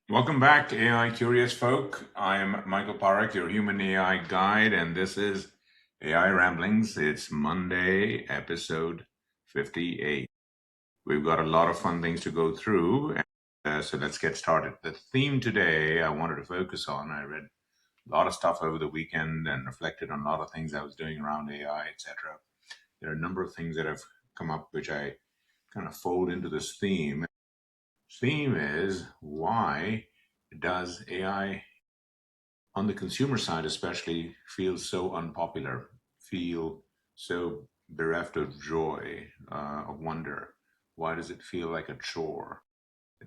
Welcome back, AI curious folk. I am Michael Parekh, your human AI guide, and this is AI Ramblings. It's Monday, episode 58. We've got a lot of fun things to go through, so let's get started. The theme today I wanted to focus on, I read a lot of stuff over the weekend and reflected on a lot of things I was doing around AI, etc. There are a number of things that have come up which I kind of fold into this theme. Theme is, why does AI on the consumer side especially feel so unpopular, feel so bereft of joy, of wonder? Why does it feel like a chore?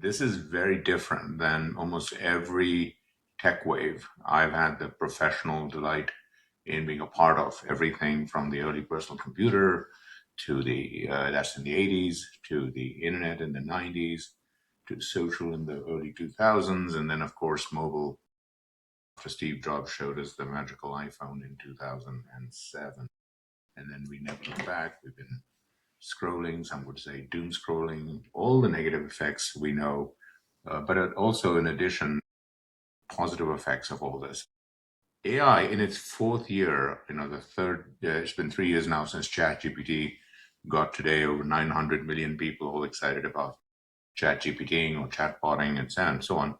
This is very different than almost every tech wave I've had the professional delight in being a part of. Everything from the early personal computer to the that's in the 80s, to the internet in the 90s, to social in the early 2000s, and then of course mobile after Steve Jobs showed us the magical iPhone in 2007. And then we never looked back. We've been scrolling, some would say doom scrolling, all the negative effects we know, but also in addition, positive effects of all this. AI in its fourth year, it's been 3 years now since ChatGPT got today over 900 million people all excited about ChatGPTing or chatbotting and so on.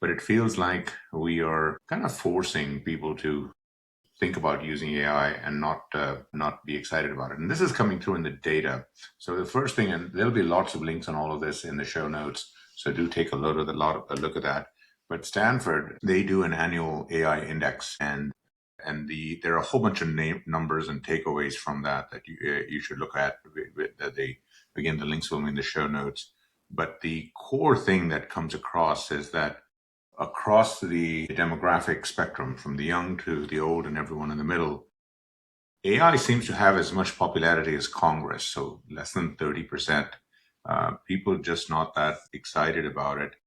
But it feels like we are kind of forcing people to think about using AI and not be excited about it. And this is coming through in the data. So the first thing, and there'll be lots of links on all of this in the show notes. So do take a look at that. But Stanford, they do an annual AI index, and there are a whole bunch of numbers and takeaways from that you should look at. Again, the links will be in the show notes. But the core thing that comes across is that across the demographic spectrum, from the young to the old and everyone in the middle, AI seems to have as much popularity as Congress, so less than 30%. People just not that excited about it.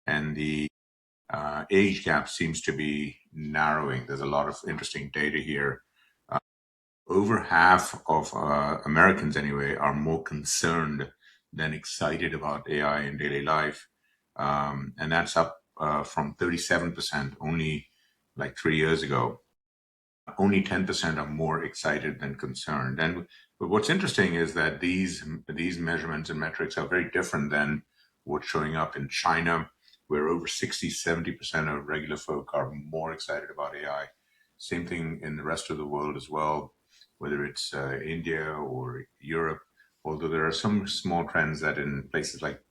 And the age gap seems to be narrowing. There's a lot of interesting data here. Over half of Americans, anyway, are more concerned than excited about AI in daily life. And that's up from 37% only like 3 years ago. Only 10% are more excited than concerned. But what's interesting is that these measurements and metrics are very different than what's showing up in China, where over 60-70% of regular folk are more excited about AI. Same thing in the rest of the world as well, whether it's India or Europe, although there are some small trends that in places like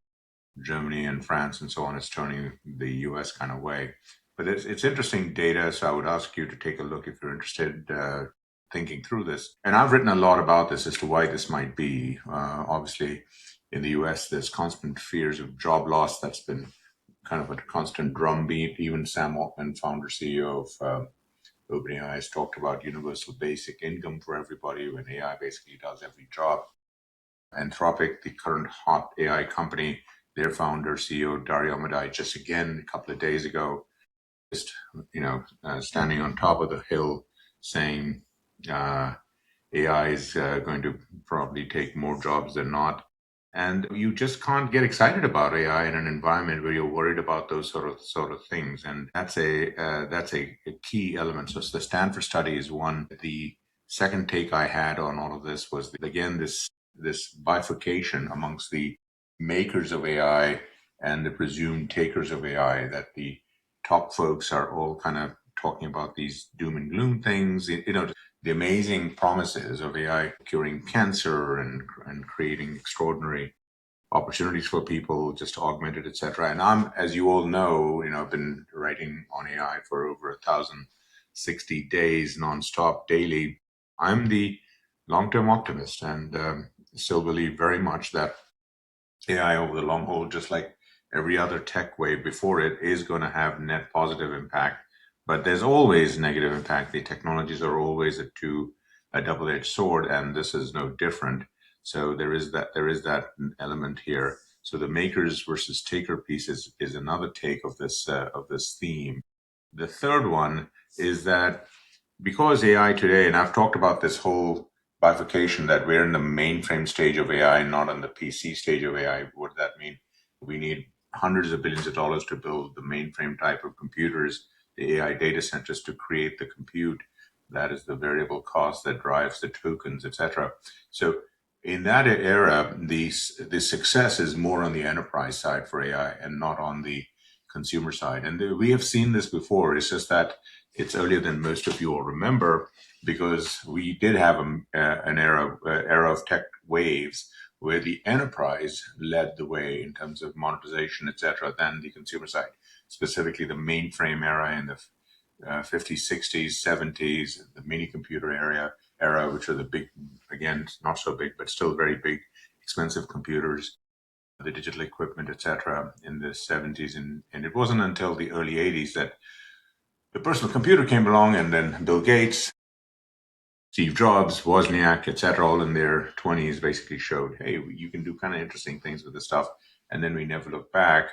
Germany and France and so on, it's turning the US kind of way. But it's interesting data, so I would ask you to take a look if you're interested thinking through this. And I've written a lot about this as to why this might be. Obviously, in the US, there's constant fears of job loss. That's been kind of a constant drumbeat. Even Sam Altman, founder CEO of OpenAI, has talked about universal basic income for everybody when AI basically does every job. Anthropic, the current hot AI company, their founder, CEO Dario Amodei, just again a couple of days ago, just standing on top of the hill, saying AI is going to probably take more jobs than not. And you just can't get excited about AI in an environment where you're worried about those sort of things. And that's a key element. So the Stanford study is one. The second take I had on all of this was again this bifurcation amongst the makers of AI and the presumed takers of AI, that the top folks are all kind of talking about these doom and gloom things, the amazing promises of AI curing cancer and creating extraordinary opportunities for people, just augmented, etc. And I'm, as you all know, I've been writing on AI for over 1,060 days nonstop daily. I'm the long-term optimist and still believe very much that AI over the long haul, just like every other tech wave before it, is going to have net positive impact. But there's always negative impact. The technologies are always a double-edged sword, and this is no different. So there is that element here. So the makers versus taker piece is another take of this theme. The third one is that because AI today, and I've talked about this whole bifurcation, that we're in the mainframe stage of AI, not on the PC stage of AI. What does that mean? We need hundreds of billions of dollars to build the mainframe type of computers, the AI data centers to create the compute. That is the variable cost that drives the tokens, etc. So in that era, the success is more on the enterprise side for AI and not on the consumer side. And we have seen this before. It's just that it's earlier than most of you all remember, because we did have an era of tech waves where the enterprise led the way in terms of monetization, etc., than the consumer side, specifically the mainframe era in the 50s, 60s, 70s, the mini computer era, which are the big, again, not so big, but still very big, expensive computers, the digital equipment, etc., in the 70s. And it wasn't until the early 80s that the personal computer came along, and then Bill Gates, Steve Jobs, Wozniak, etc., all in their 20s basically showed, hey, you can do kind of interesting things with this stuff. And then we never looked back.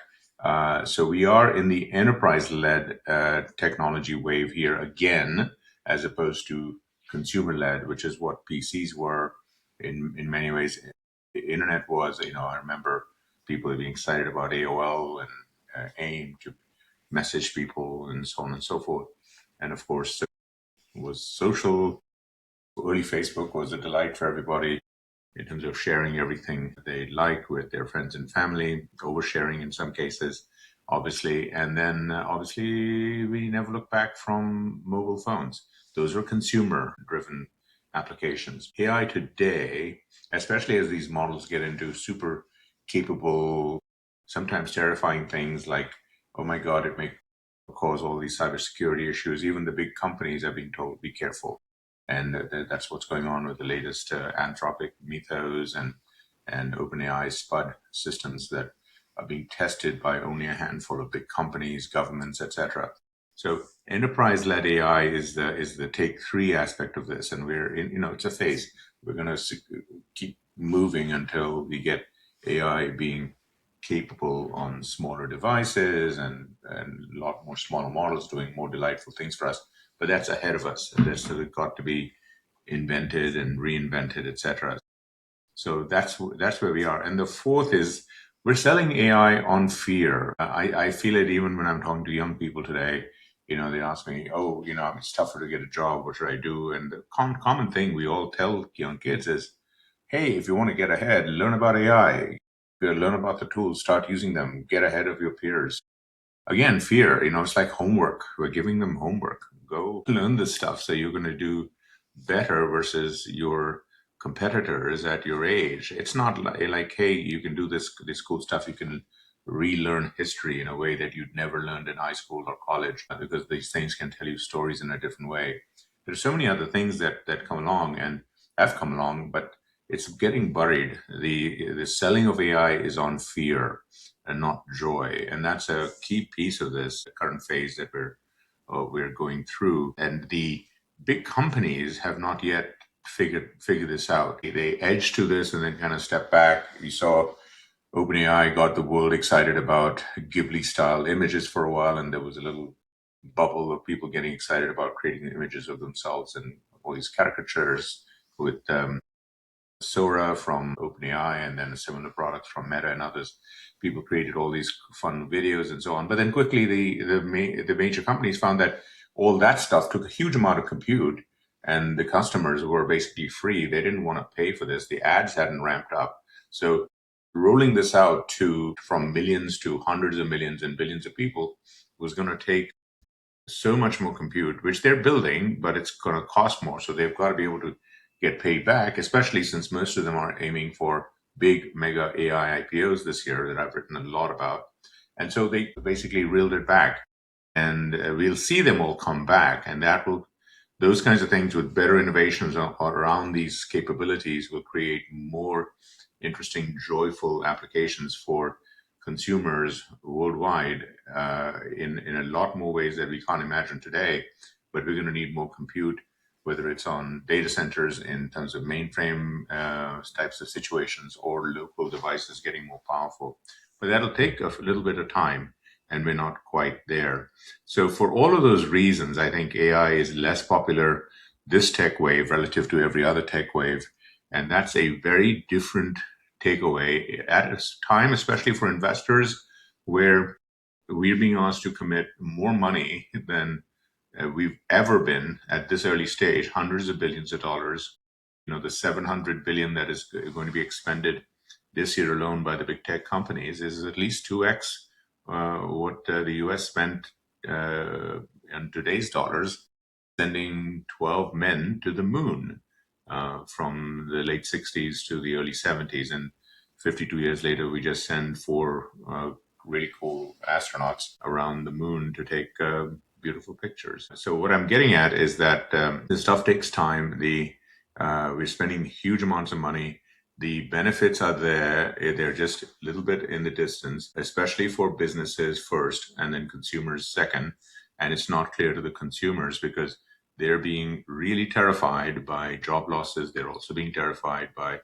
So we are in the enterprise-led technology wave here again, as opposed to consumer-led, which is what PCs were in many ways. The internet was, I remember people being excited about AOL and AIM to message people and so on and so forth. And of course, it was social. Early Facebook was a delight for everybody in terms of sharing everything they liked with their friends and family, oversharing in some cases, obviously. And then obviously we never look back from mobile phones. Those are consumer driven applications. AI today, especially as these models get into super capable, sometimes terrifying things like, oh my God, it may cause all these cybersecurity issues. Even the big companies are being told, be careful. And that's what's going on with the latest Anthropic Mythos and OpenAI Spud systems that are being tested by only a handful of big companies, governments, etc. So enterprise-led AI is the take three aspect of this, and we're in, it's a phase. We're going to keep moving until we get AI being capable on smaller devices and a lot more smaller models doing more delightful things for us. But that's ahead of us. That's still got to be invented and reinvented, etc. So that's where we are. And the fourth is we're selling AI on fear. I feel it even when I'm talking to young people today. They ask me, oh, it's tougher to get a job. What should I do? And the common thing we all tell young kids is, hey, if you want to get ahead, learn about AI. Learn about the tools, start using them, get ahead of your peers. Again, fear, it's like homework. We're giving them homework. Go learn this stuff so you're going to do better versus your competitors at your age. It's not like, hey, you can do this cool stuff. You can relearn history in a way that you'd never learned in high school or college, because these things can tell you stories in a different way. There's so many other things that come along and have come along, but it's getting buried. The selling of AI is on fear and not joy, and that's a key piece of this current phase that we're going through. And the big companies have not yet figured this out. They edge to this and then kind of step back. You saw OpenAI got the world excited about Ghibli style images for a while, and there was a little bubble of people getting excited about creating images of themselves and all these caricatures with Sora from OpenAI, and then similar products from Meta and others. People created all these fun videos and so on. But then quickly, the major companies found that all that stuff took a huge amount of compute, and the customers were basically free. They didn't want to pay for this. The ads hadn't ramped up. So rolling this out from millions to hundreds of millions and billions of people was going to take so much more compute, which they're building, but it's going to cost more. So they've got to be able to get paid back, especially since most of them are aiming for big mega AI IPOs this year that I've written a lot about. And so they basically reeled it back, and we'll see them all come back. And those kinds of things with better innovations around these capabilities will create more interesting, joyful applications for consumers worldwide in a lot more ways that we can't imagine today. But we're going to need more compute, whether it's on data centers in terms of mainframe types of situations or local devices getting more powerful. But that'll take a little bit of time, and we're not quite there. So for all of those reasons, I think AI is less popular this tech wave relative to every other tech wave. And that's a very different takeaway at a time, especially for investors, where we're being asked to commit more money than we've ever been at this early stage, hundreds of billions of dollars. The 700 billion that is going to be expended this year alone by the big tech companies is at least 2x what the US spent in today's dollars, sending 12 men to the moon from the late 60s to the early 70s. And 52 years later, we just send four really cool astronauts around the moon to take beautiful pictures. So what I'm getting at is that this stuff takes time. We're spending huge amounts of money. The benefits are there. They're just a little bit in the distance, especially for businesses first and then consumers second. And it's not clear to the consumers because they're being really terrified by job losses. They're also being terrified by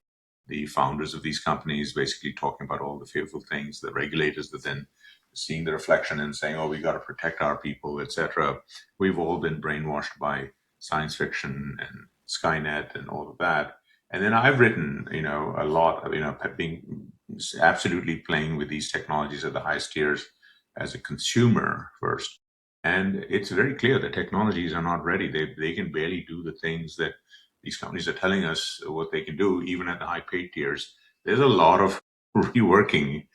the founders of these companies basically talking about all the fearful things, the regulators that then seeing the reflection and saying, oh, we got to protect our people, etc. We've all been brainwashed by science fiction and Skynet and all of that. And then I've written, a lot, being absolutely playing with these technologies at the highest tiers as a consumer first. And it's very clear that technologies are not ready. They can barely do the things that these companies are telling us what they can do, even at the high paid tiers. There's a lot of reworking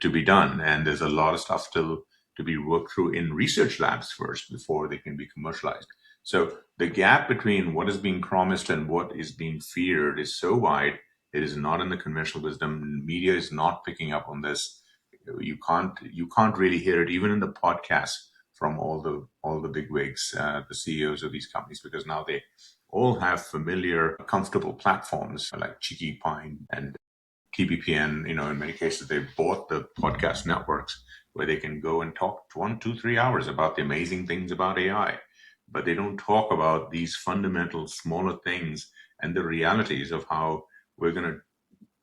to be done, and there's a lot of stuff still to be worked through in research labs first before they can be commercialized. So the gap between what is being promised and what is being feared is so wide. It is not in the conventional wisdom. Media is not picking up on this. You can't really hear it even in the podcasts from all the bigwigs, the CEOs of these companies, because now they all have familiar, comfortable platforms like Cheeky Pine and TBPN. In many cases, they bought the podcast networks where they can go and talk 1, 2, 3 hours about the amazing things about AI. But they don't talk about these fundamental, smaller things and the realities of how we're going to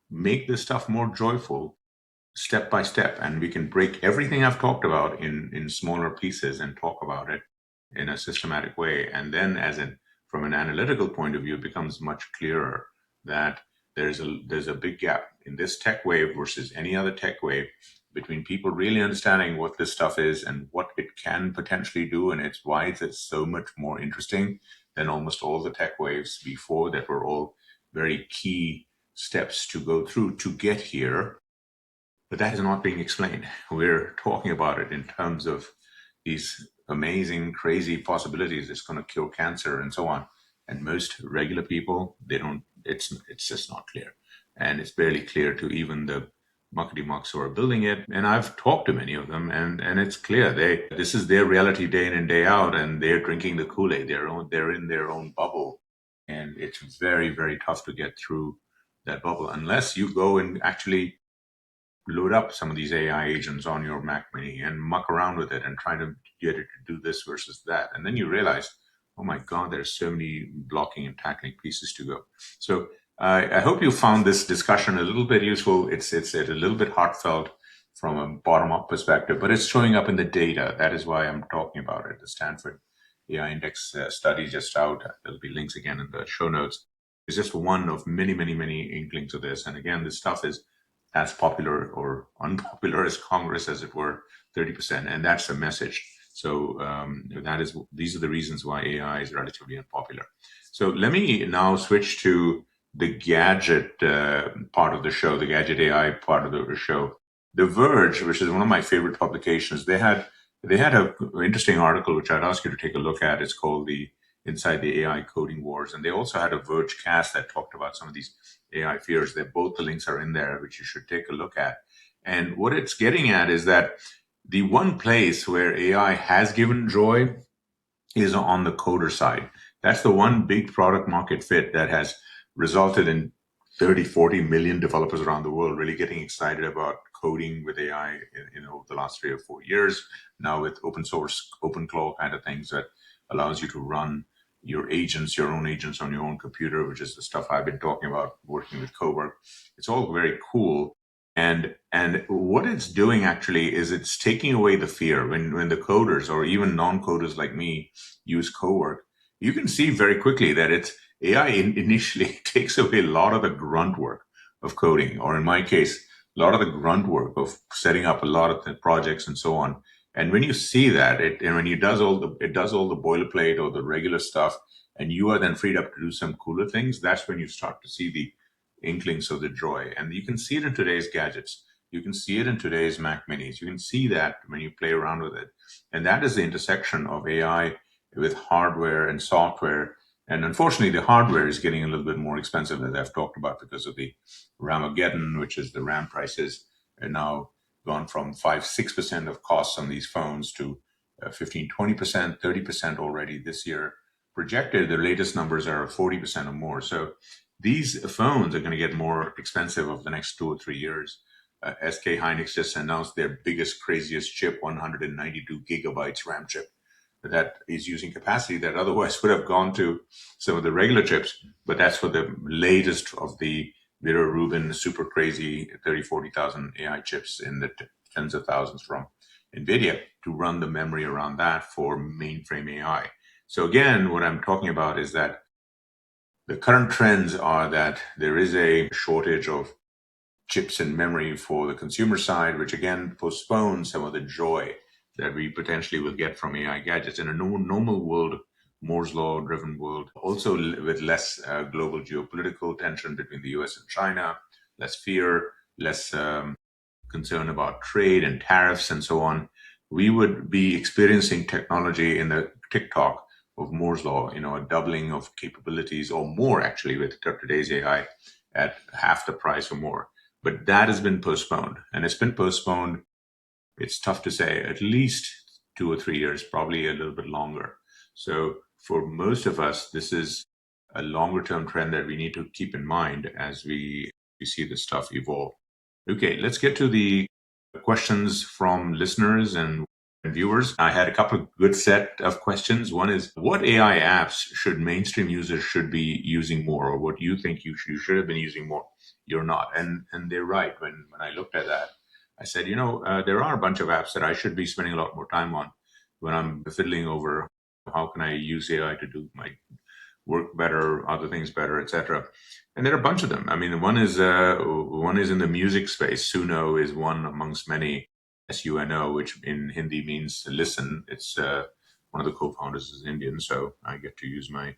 make this stuff more joyful step by step. And we can break everything I've talked about in smaller pieces and talk about it in a systematic way. And then from an analytical point of view, it becomes much clearer that there's a big gap in this tech wave versus any other tech wave between people really understanding what this stuff is and what it can potentially do, and it's why it's so much more interesting than almost all the tech waves before that were all very key steps to go through to get here. But that is not being explained. We're talking about it in terms of these amazing, crazy possibilities. It's going to cure cancer and so on. And most regular people, it's just not clear. And it's barely clear to even the muckety-mucks who are building it. And I've talked to many of them, and it's clear this is their reality day in and day out, and they're drinking the Kool-Aid. They're in their own bubble. And it's very, very tough to get through that bubble unless you go and actually load up some of these AI agents on your Mac Mini and muck around with it and try to get it to do this versus that. And then you realize, oh my God, there's so many blocking and tackling pieces to go. So I hope you found this discussion a little bit useful. It's a little bit heartfelt from a bottom-up perspective, but it's showing up in the data. That is why I'm talking about it. The Stanford AI Index study just out. There'll be links again in the show notes. It's just one of many, many, many inklings of this. And again, this stuff is as popular or unpopular as Congress, as it were, 30%. And that's the message. So these are the reasons why AI is relatively unpopular. So let me now switch to the gadget part of the show, the Gadget AI part of the show. The Verge, which is one of my favorite publications, they had an interesting article which I'd ask you to take a look at. It's called Inside the AI Coding Wars. And they also had a Verge cast that talked about some of these AI fears. The links are in there, which you should take a look at. And what it's getting at is that the one place where AI has given joy is on the coder side. That's the one big product market fit that has resulted in 30, 40 million developers around the world really getting excited about coding with AI over the last 3 or 4 years. Now with open source, OpenClaw kind of things that allows you to run your own agents on your own computer, which is the stuff I've been talking about working with Cowork. It's all very cool. And what it's doing actually is it's taking away the fear. When the coders or even non-coders like me use Cowork, you can see very quickly that AI initially takes away a lot of the grunt work of coding, or in my case, a lot of the grunt work of setting up a lot of the projects and so on. And when you see that, and when it does all the boilerplate or the regular stuff, and you are then freed up to do some cooler things, that's when you start to see the inklings of the joy. And you can see it in today's gadgets. You can see it in today's Mac Minis. You can see that when you play around with it. And that is the intersection of AI with hardware and software. And unfortunately, the hardware is getting a little bit more expensive, as I've talked about, because of the Ramageddon, which is the RAM prices are now gone from 5-6% of costs on these phones to 15, 20%, 30% already this year. Projected, the latest numbers are 40% or more. So these phones are going to get more expensive over the next 2 or 3 years. SK Hynix just announced their biggest, craziest chip, 192 gigabytes RAM chip, that is using capacity that otherwise would have gone to some of the regular chips. But that's for the latest of the Vera Rubin super crazy 30,000-40,000 AI chips in the tens of thousands from NVIDIA to run the memory around that for mainframe AI. So again, what I'm talking about is that the current trends are that there is a shortage of chips and memory for the consumer side, which again postpones some of the joy that we potentially will get from AI gadgets in a normal world, Moore's law driven world, also with less global geopolitical tension between the US and China, less fear, less concern about trade and tariffs and so on. We would be experiencing technology in the TikTok of Moore's law, a doubling of capabilities or more actually with today's AI at half the price or more. But that has been postponed, and it's been postponed. It's tough to say, at least 2 or 3 years, probably a little bit longer. So for most of us, this is a longer term trend that we need to keep in mind as we see this stuff evolve. Okay, let's get to the questions from listeners and viewers. I had a couple of good set of questions. One is, what AI apps should mainstream users should be using more, or what do you think you should have been using more? You're not. And they're right. When I looked at that, I said, there are a bunch of apps that I should be spending a lot more time on when I'm fiddling over how can I use AI to do my work better, other things better, etc. And there are a bunch of them. I mean, one is in the music space. Suno is one amongst many. SUNO, which in Hindi means listen. It's one of the co-founders is Indian, so I get to use my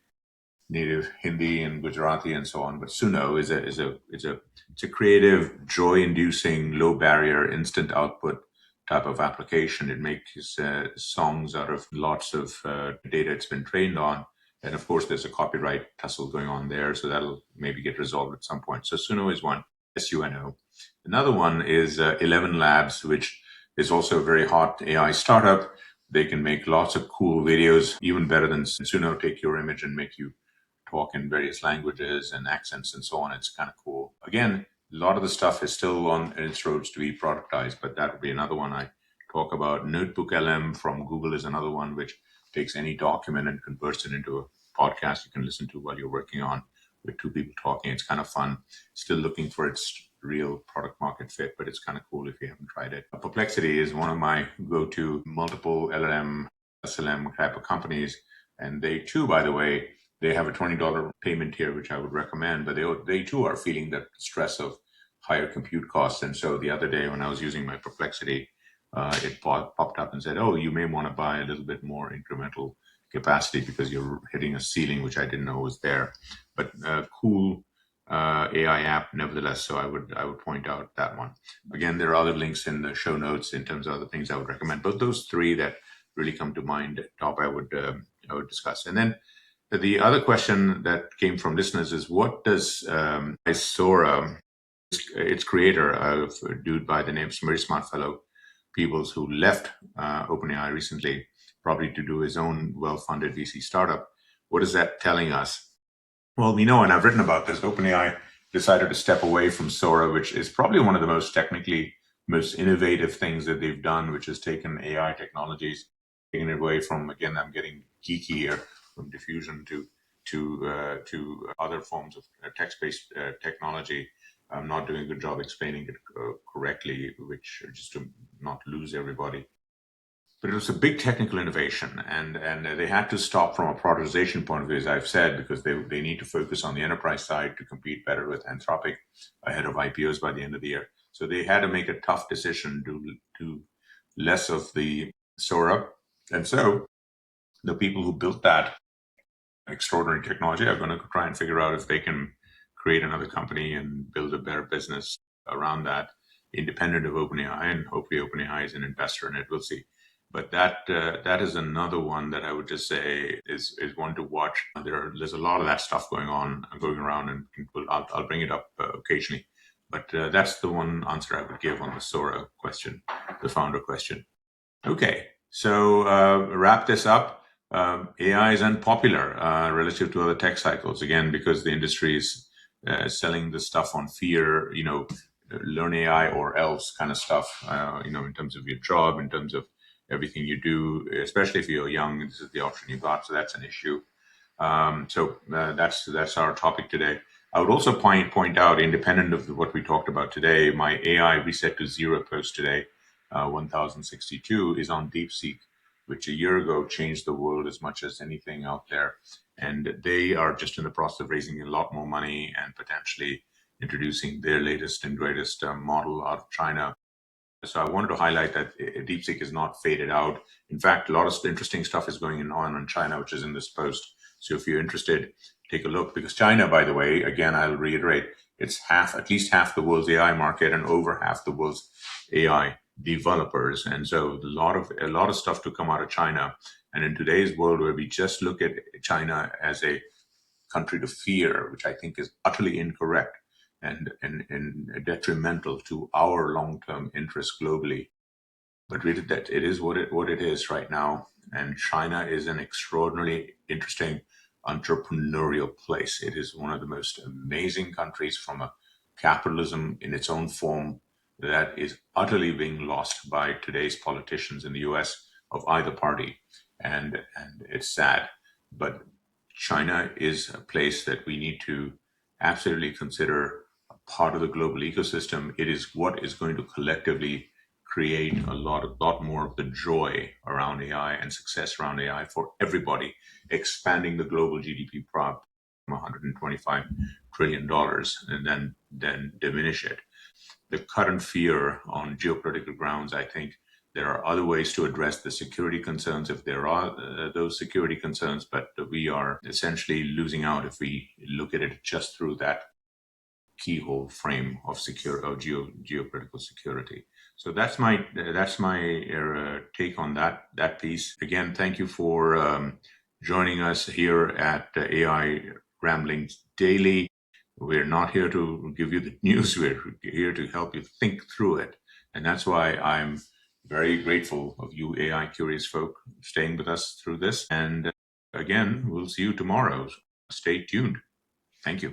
native Hindi and Gujarati and so on. But Suno is a creative, joy-inducing, low barrier, instant output type of application. It makes songs out of lots of data it's been trained on. And of course, there's a copyright tussle going on there, so that'll maybe get resolved at some point. So Suno is one, SUNO. Another one is 11 Labs, which is also a very hot AI startup. They can make lots of cool videos, even better than Suno, take your image and make you talk in various languages and accents and so on. It's kind of cool. Again, a lot of the stuff is still on its roads to be productized, but that would be another one I talk about. Notebook LM from Google is another one, which takes any document and converts it into a podcast you can listen to while you're working on with two people talking. It's kind of fun. Still looking for its real product market fit, but it's kind of cool if you haven't tried it. Perplexity is one of my go-to multiple LLM, SLM type of companies. And they too, by the way, they have a $20 payment here, which I would recommend, but they too are feeling the stress of higher compute costs. And so the other day when I was using my Perplexity, it popped up and said, oh, you may want to buy a little bit more incremental capacity because you're hitting a ceiling, which I didn't know was there. But cool AI app nevertheless. So I would point out that one. Again, there are other links in the show notes in terms of other things I would recommend. But those three that really come to mind, top I would discuss. And then the other question that came from listeners is, what does Sora, its creator, a dude by the name, very smart fellow, Peebles, who left OpenAI recently, probably to do his own well-funded VC startup, what is that telling us? Well, we know, and I've written about this, OpenAI decided to step away from Sora, which is probably one of the most technically most innovative things that they've done, which has taken AI technologies, taken it away from, again, I'm getting geeky here, from diffusion to other forms of text-based technology. I'm not doing a good job explaining it correctly, which just to not lose everybody. But it was a big technical innovation, and they had to stop from a prioritization point of view, as I've said, because they need to focus on the enterprise side to compete better with Anthropic ahead of IPOs by the end of the year. So they had to make a tough decision to do less of the Sora. And so the people who built that extraordinary technology are going to try and figure out if they can create another company and build a better business around that, independent of OpenAI. And hopefully, OpenAI is an investor in it. We'll see. But that is another one that I would just say is one to watch. There's a lot of that stuff going around, and I'll bring it up occasionally. But that's the one answer I would give on the Sora question, the founder question. Okay, so wrap this up. AI is unpopular relative to other tech cycles, again, because the industry is selling the stuff on fear, learn AI or else kind of stuff, in terms of your job, in terms of everything you do, especially if you're young, this is the option you got, so that's an issue. So that's our topic today. I would also point out, independent of what we talked about today, my AI reset to zero post today, 1062, is on DeepSeek, which a year ago changed the world as much as anything out there. And they are just in the process of raising a lot more money and potentially introducing their latest and greatest model out of China. So I wanted to highlight that DeepSeek is not faded out. In fact, a lot of interesting stuff is going on in China, which is in this post. So if you're interested, take a look, because China, by the way, again, I'll reiterate, it's at least half the world's AI market and over half the world's AI developers. And so a lot of stuff to come out of China. And in today's world, where we just look at China as a country to fear, which I think is utterly incorrect and detrimental to our long-term interests globally. But really, that it is what it is right now. And China is an extraordinarily interesting entrepreneurial place. It is one of the most amazing countries from a capitalism in its own form that is utterly being lost by today's politicians in the US of either party. And it's sad. But China is a place that we need to absolutely consider a part of the global ecosystem. It is what is going to collectively create a lot more of the joy around AI and success around AI for everybody, expanding the global GDP from $125 trillion and then diminish it. The current fear on geopolitical grounds, I think there are other ways to address the security concerns if there are those security concerns, but we are essentially losing out if we look at it just through that keyhole frame of geopolitical security. So that's my take on that piece. Again, thank you for joining us here at AI Ramblings Daily. We're not here to give you the news. We're here to help you think through it, and that's why I'm very grateful of you AI curious folk staying with us through this. And again, we'll see you tomorrow. Stay tuned. Thank you.